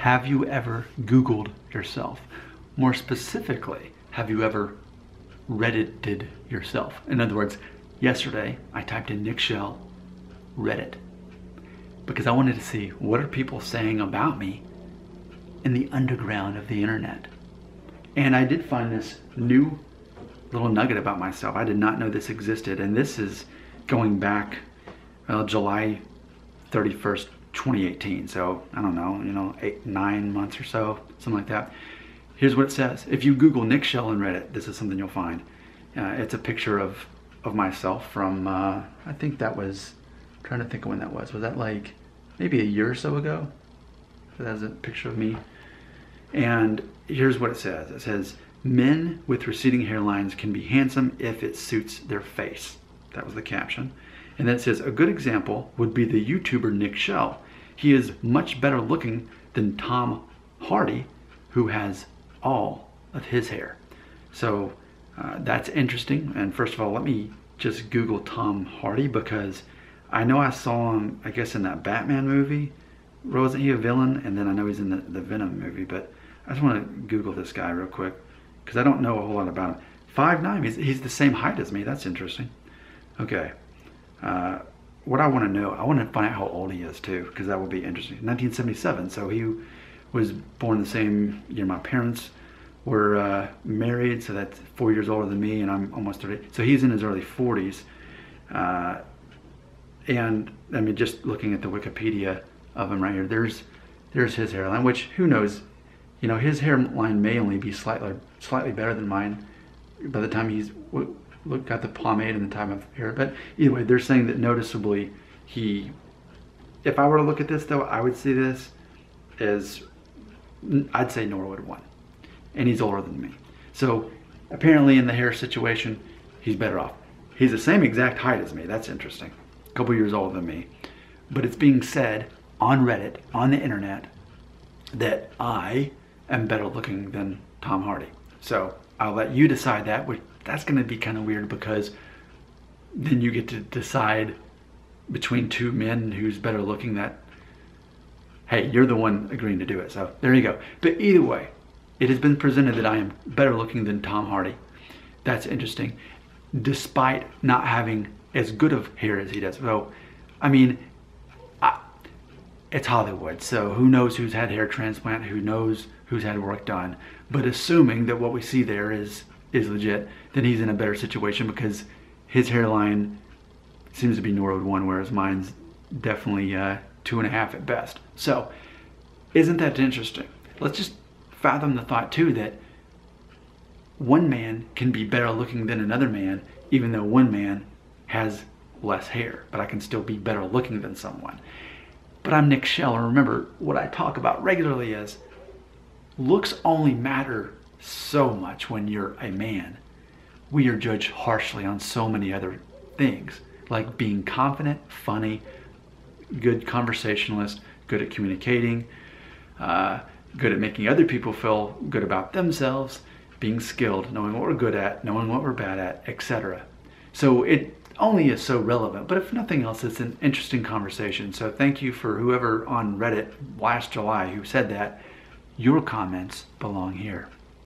have you ever Googled yourself? More specifically, have you ever Reddited yourself? In other words, yesterday I typed in Nick Shell Reddit because I wanted to see what are people saying about me in the underground of the internet. And I did find this new little nugget about myself. I did not know this existed, and this is going back July 31st, 2018. So I don't know, 8-9 months or so, something like that. Here's what it says. If you Google Nick Shell and Reddit, this is something you'll find. It's a picture of myself from, I think that was, I'm trying to think of when that was. Was that like maybe a year or so ago? That's a picture of me. And here's what it says. It says, men with receding hairlines can be handsome if it suits their face. That was the caption. And then it says, a good example would be the YouTuber Nick Shell. He is much better looking than Tom Hardy, who has all of his hair. So that's interesting. And first of all, let me just Google Tom Hardy, because I know I saw him, I guess, in that Batman movie. Wasn't he a villain? And then I know he's in the Venom movie, but I just want to Google this guy real quick because I don't know a whole lot about him. 5'9", he's the same height as me. That's interesting. Okay. What I want to know, I want to find out how old he is too, because that would be interesting. 1977, so he was born the same year my parents were married, so that's 4 years older than me, and I'm almost 30. So he's in his early 40s. And I mean, just looking at the Wikipedia of him right here, there's his hairline, which who knows, his hairline may only be slightly better than mine by the time he's got the pomade and the time of hair. But either way, they're saying that noticeably if I were to look at this though, I would see this as, I'd say Norwood 1, and he's older than me. So apparently in the hair situation, he's better off. He's the same exact height as me. That's interesting. A couple years older than me. But it's being said on Reddit, on the internet, that I am better looking than Tom Hardy. So I'll let you decide that, which that's going to be kind of weird, because then you get to decide between two men who's better looking. That, hey, you're the one agreeing to do it. So there you go. But either way, it has been presented that I am better looking than Tom Hardy. That's interesting, despite not having as good of hair as he does. So, I mean, it's Hollywood, so who knows who's had hair transplant, who knows who's had work done. But assuming that what we see there is legit, then he's in a better situation, because his hairline seems to be Norwood 1, whereas mine's definitely 2.5 at best. So isn't that interesting? Let's just fathom the thought too that one man can be better looking than another man, even though one man has less hair, but I can still be better looking than someone. But I'm Nick Shell, and remember, what I talk about regularly is looks only matter so much when you're a man. We are judged harshly on so many other things, like being confident, funny, good conversationalist, good at communicating, good at making other people feel good about themselves, being skilled, knowing what we're good at, knowing what we're bad at, etc. So it only is so relevant, but if nothing else, it's an interesting conversation. So thank you for whoever on Reddit last July who said that. Your comments belong here.